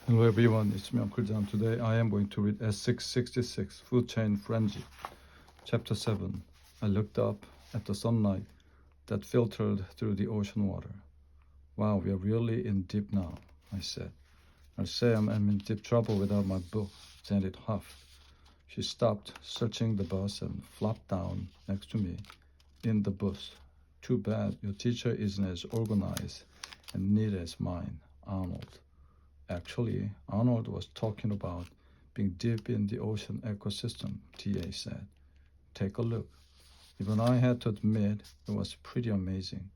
Hello everyone, it's me Uncle John. Today I am going to read S666, Food Chain Frenzy, Chapter 7. I looked up at the sunlight that filtered through the ocean water. Wow, we are really in deep now, I said. I'll say I'm in deep trouble without my book, Janet huffed. She stopped searching the bus and flopped down next to me in the bus. Too bad your teacher isn't as organized and neat as mine, Arnold. Actually, Arnold was talking about being deep in the ocean ecosystem, TA said. Take a look. Even I had to admit it was pretty amazing.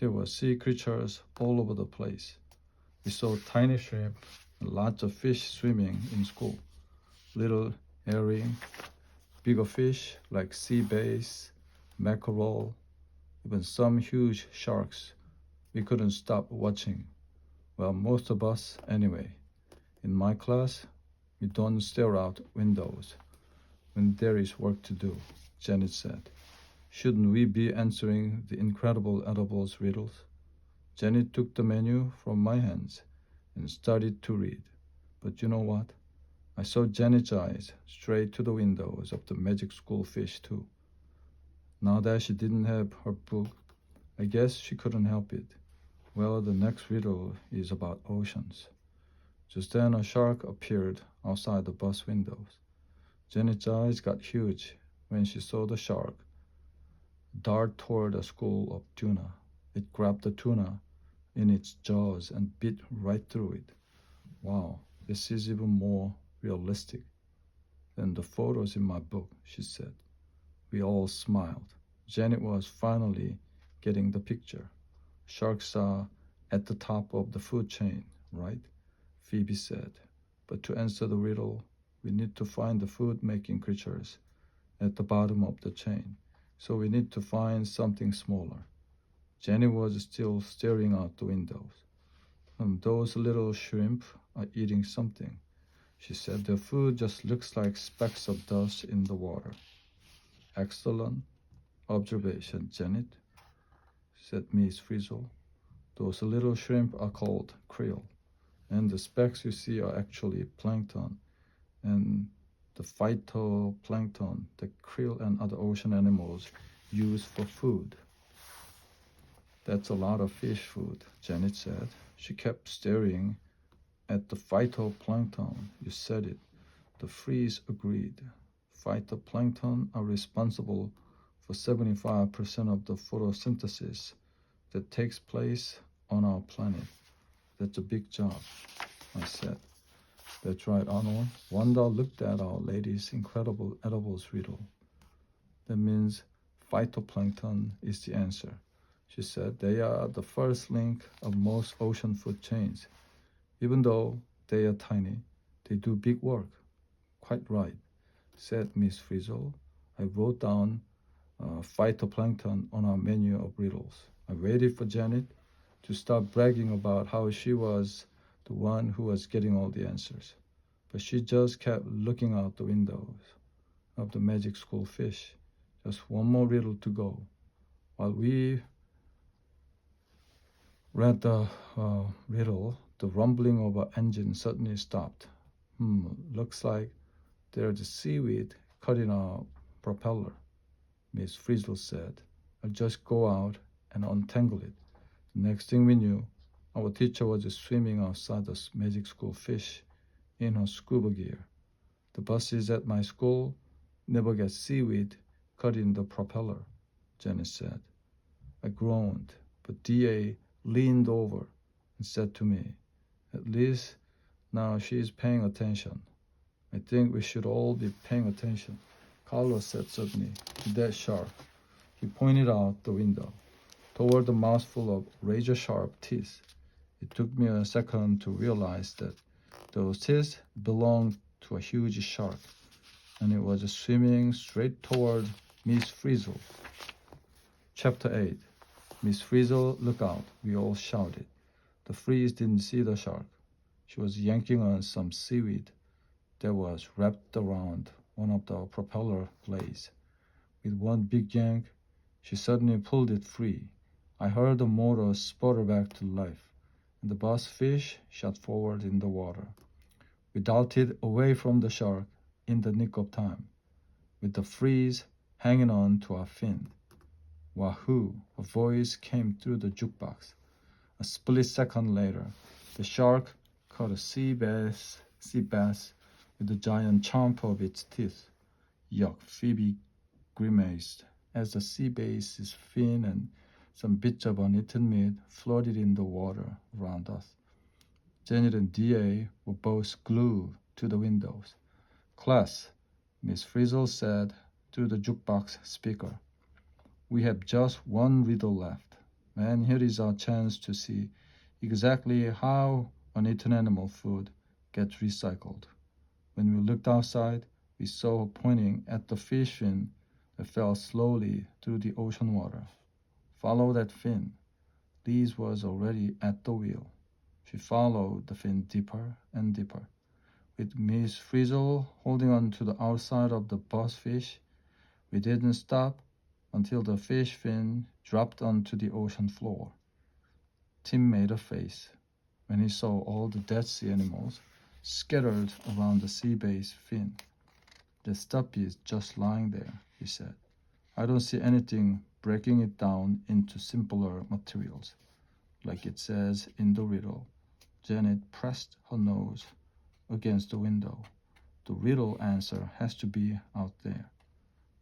There were sea creatures all over the place. We saw tiny shrimp and lots of fish swimming in school. Little herring, bigger fish like sea bass, mackerel, even some huge sharks. We couldn't stop watching. Well, most of us anyway. In my class, we don't stare out windows when there is work to do, Janet said. Shouldn't we be answering the incredible edibles riddles? Janet took the menu from my hands and started to read. But you know what? I saw Janet's eyes straight to the windows of the magic school fish too. Now that she didn't have her book, I guess she couldn't help it. Well, the next riddle is about oceans. Just then a shark appeared outside the bus windows. Janet's eyes got huge when she saw the shark dart toward a school of tuna. It grabbed the tuna in its jaws and bit right through it. Wow, this is even more realistic than the photos in my book, she said. We all smiled. Janet was finally getting the picture. Sharks are at the top of the food chain, right? Phoebe said. But to answer the riddle, we need to find the food-making creatures at the bottom of the chain. So we need to find something smaller. Jenny was still staring out the windows. Those little shrimp are eating something, she said. Their food just looks like specks of dust in the water. Excellent observation, Janet, said Miss Frizzle. Those little shrimp are called krill, and the specks you see are actually plankton and the phytoplankton that krill and other ocean animals use for food. That's a lot of fish food, Janet said. She kept staring at the phytoplankton. You said it. The freeze agreed. Phytoplankton are responsible for 75% of the photosynthesis that takes place on our planet. That's a big job, I said. That's right, Arnold. Wanda looked at our lady's incredible edibles riddle. That means phytoplankton is the answer. She said they are the first link of most ocean food chains. Even though they are tiny, they do big work. Quite right, said Miss Frizzle. I wrote down phytoplankton on our menu of riddles. I waited for Janet to start bragging about how she was the one who was getting all the answers. But she just kept looking out the windows of the magic school fish. Just one more riddle to go. While we read the riddle, the rumbling of an engine suddenly stopped. Looks like there's seaweed cutting our propeller, Miss Frizzle said. I'll just go out and untangle it. The next thing we knew, our teacher was swimming outside the magic school fish in her scuba gear. The buses at my school never get seaweed cut in the propeller, Janice said. I groaned, but DA leaned over and said to me, at least now she is paying attention. I think we should all be paying attention, Carlos said suddenly, to that shark. He pointed out the window, toward the mouthful of razor-sharp teeth. It took me a second to realize that those teeth belonged to a huge shark, and it was swimming straight toward Miss Frizzle. Chapter 8. Miss Frizzle, look out, we all shouted. The freeze didn't see the shark. She was yanking on some seaweed that was wrapped around one of the propeller blades. With one big yank, she suddenly pulled it free. I heard the motor sputter back to life, and the boss fish shot forward in the water. We darted away from the shark in the nick of time, with the freeze hanging on to our fin. Wahoo! A voice came through the jukebox. A split second later, the shark caught a sea bass with the giant chomp of its teeth. Yuck, Phoebe grimaced as the sea bass's fin and some bits of uneaten meat floated in the water around us. Janet and D.A. were both glued to the windows. Class, Miss Frizzle said through the jukebox speaker. We have just one riddle left, and here is our chance to see exactly how uneaten animal food gets recycled. When we looked outside, we saw her pointing at the fish fin that fell slowly through the ocean water. Follow that fin. Liz was already at the wheel. She followed the fin deeper and deeper, with Miss Frizzle holding on to the outside of the boss fish. We didn't stop until the fish fin dropped onto the ocean floor. Tim made a face when he saw all the dead sea animals scattered around the sea base fin. The stuff is just lying there, he said. I don't see anything breaking it down into simpler materials, like it says in the riddle. Janet pressed her nose against the window. The riddle answer has to be out there.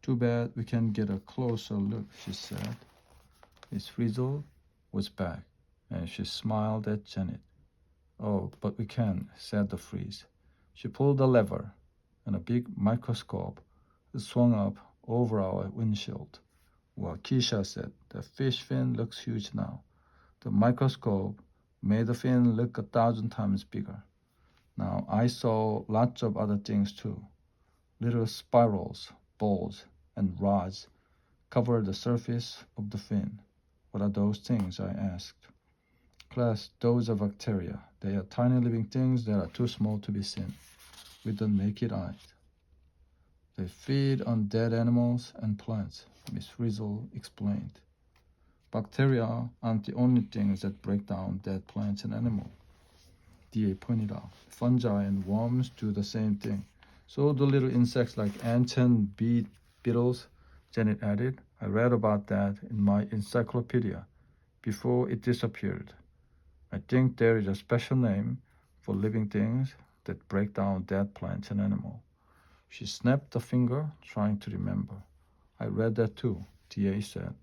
Too bad we can't get a closer look, she said. Miss Frizzle was back, and she smiled at Janet. Oh, but we can, said the freeze. She pulled the lever, and a big microscope swung up over our windshield. Well, Keisha said, the fish fin looks huge now. The microscope made the fin look 1,000 times bigger. Now I saw lots of other things too. Little spirals, balls, and rods covered the surface of the fin. What are those things? I asked. Class, those are bacteria. They are tiny living things that are too small to be seen with the naked eye. They feed on dead animals and plants, Miss Frizzle explained. Bacteria aren't the only things that break down dead plants and animals, D.A. pointed out. Fungi and worms do the same thing. So do little insects like ants and beetles, Janet added. I read about that in my encyclopedia before it disappeared. I think there is a special name for living things that break down dead plants and animals. She snapped a finger, trying to remember. I read that too, D.A. said,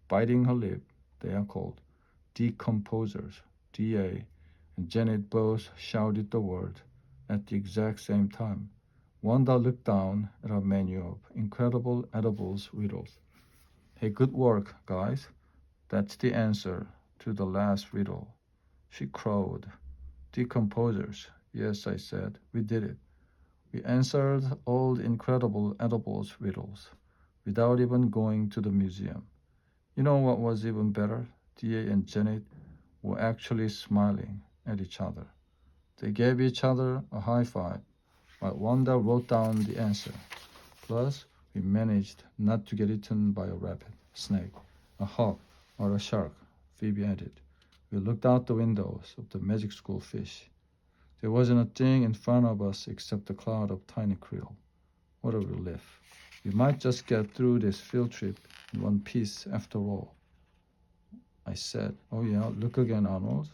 biting her lip. They are called decomposers. D.A. and Janet both shouted the word at the exact same time. Wanda looked down at her menu of incredible edibles riddles. Hey, good work, guys. That's the answer to the last riddle. She crowed. Decomposers. Yes, I said. We did it. We answered all the incredible edibles riddles without even going to the museum. You know what was even better? D.A. and Janet were actually smiling at each other. They gave each other a high five while Wanda wrote down the answer. Plus, we managed not to get eaten by a rabbit, snake, a hawk, or a shark, Phoebe added. We looked out the windows of the magic school fish. There wasn't a thing in front of us except a cloud of tiny krill. What a relief. We might just get through this field trip in one piece after all. I said, oh yeah, look again, Arnold,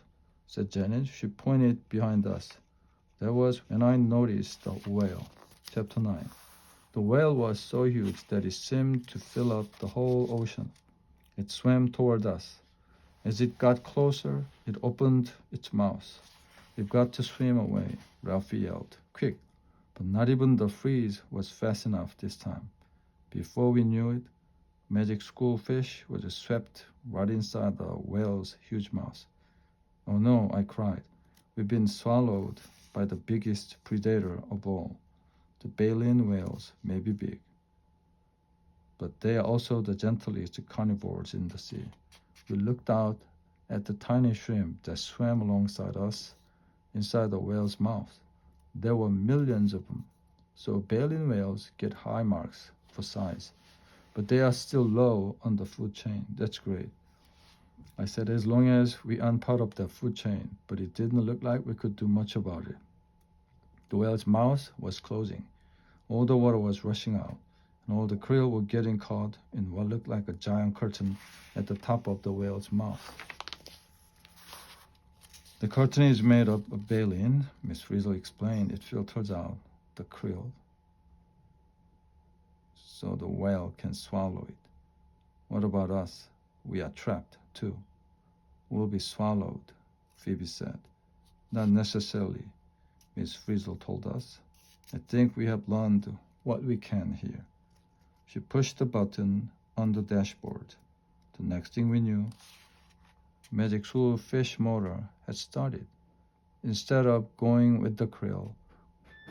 said Janet. She pointed behind us. That was when I noticed the whale. Chapter 9. The whale was so huge that it seemed to fill up the whole ocean. It swam toward us. As it got closer, it opened its mouth. We've got to swim away, Ralphie yelled. Quick! But not even the freeze was fast enough this time. Before we knew it, magic school fish was swept right inside the whale's huge mouth. Oh no, I cried. We've been swallowed by the biggest predator of all. The baleen whales may be big, but they are also the gentlest carnivores in the sea. We looked out at the tiny shrimp that swam alongside us inside the whale's mouth. There were millions of them. So baleen whales get high marks for size, but they are still low on the food chain. That's great. I said as long as we aren't part of the food chain, but it didn't look like we could do much about it. The whale's mouth was closing. All the water was rushing out, and all the krill were getting caught in what looked like a giant curtain at the top of the whale's mouth. The curtain is made up of baleen, Miss Frizzle explained. It filters out the krill so the whale can swallow it. What about us? We are trapped, too. We'll be swallowed, Phoebe said. Not necessarily, Miss Frizzle told us. I think we have learned what we can here. She pushed the button on the dashboard. The next thing we knew, Magic School fish motor had started. Instead of going with the krill,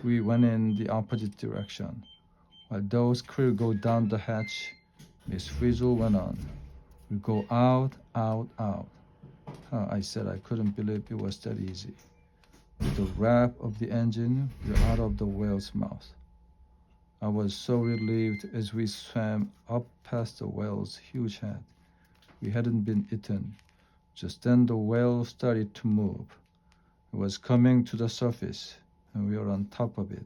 we went in the opposite direction. While those krill go down the hatch, Miss Frizzle went on. We go out, out, out. I said I couldn't believe it was that easy. With the rev of the engine, we were out of the whale's mouth. I was so relieved as we swam up past the whale's huge head. We hadn't been eaten. Just then the whale started to move. It was coming to the surface, and we were on top of it.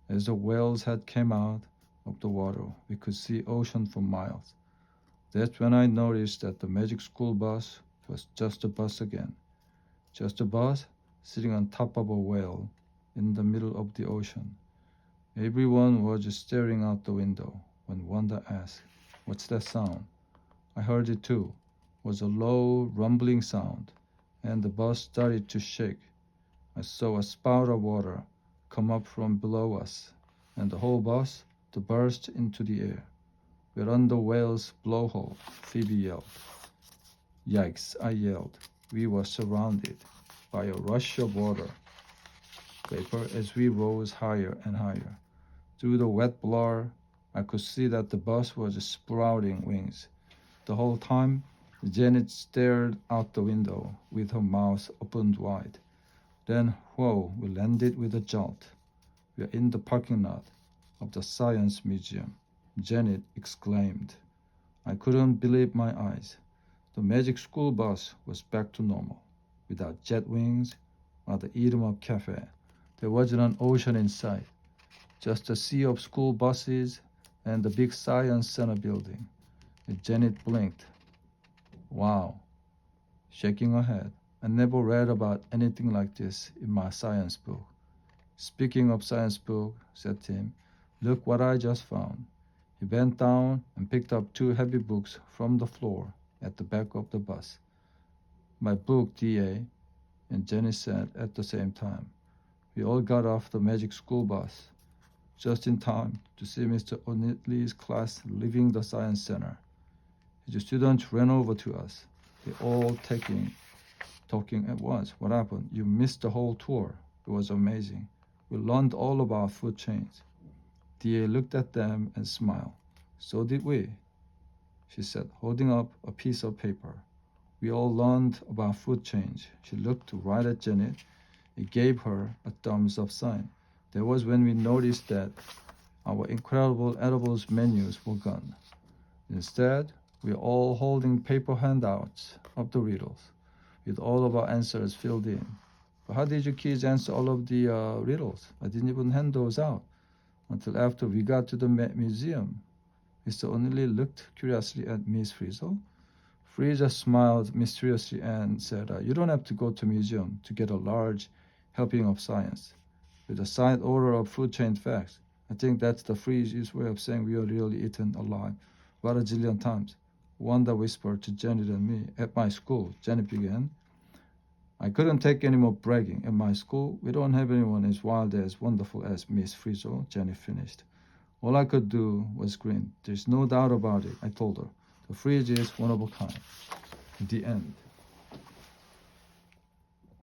As the whale's head came out of the water, we could see ocean for miles. That's when I noticed that the Magic School bus was just a bus again. Just a bus sitting on top of a whale in the middle of the ocean. Everyone was staring out the window when Wanda asked, "What's that sound?" I heard it too. It was a low, rumbling sound, and the bus started to shake. I saw a spout of water come up from below us, and the whole bus to burst into the air. We're on the whale's blowhole, Phoebe yelled. Yikes, I yelled. We were surrounded by a rush of water vapor as we rose higher and higher. Through the wet blur, I could see that the bus was sprouting wings. The whole time, Janet stared out the window with her mouth opened wide. Then, whoa, we landed with a jolt. We are in the parking lot of the Science Museum, Janet exclaimed. I couldn't believe my eyes. The Magic School bus was back to normal, without jet wings or the eat-em-up cafe. There wasn't an ocean in sight, just a sea of school buses and the big Science Center building. And Janet blinked. Wow, shaking her head. I never read about anything like this in my science book. Speaking of science book, said Tim, look what I just found. He bent down and picked up 2 heavy books from the floor at the back of the bus. My book, D.A., and Jenny said at the same time. We all got off the Magic School bus, just in time to see Mr. O'Neill's class leaving the Science Center. His students ran over to us. They all talking at once. What happened? You missed the whole tour. It was amazing. We learned all about food chains. D.A. looked at them and smiled. So did we, she said, holding up a piece of paper. We all learned about food chains. She looked right at Janet. It gave her a thumbs up sign. That was when we noticed that our incredible edibles menus were gone. Instead, we are all holding paper handouts of the riddles, with all of our answers filled in. But how did you kids answer all of the riddles? I didn't even hand those out until after we got to the museum. Mr. O'Neill looked curiously at Miss Frizzle. Frizzle smiled mysteriously and said, you don't have to go to museum to get a large helping of science. With a signed order of food chain facts. I think that's the Frizzle's way of saying we are really eaten alive. What a zillion times. Wanda whispered to Janet and me. At my school, Janet began. I couldn't take any more bragging. At my school, we don't have anyone as wild as wonderful as Miss Frizzle, Janet finished. All I could do was grin. There's no doubt about it, I told her. The fridge is one of a kind. The end.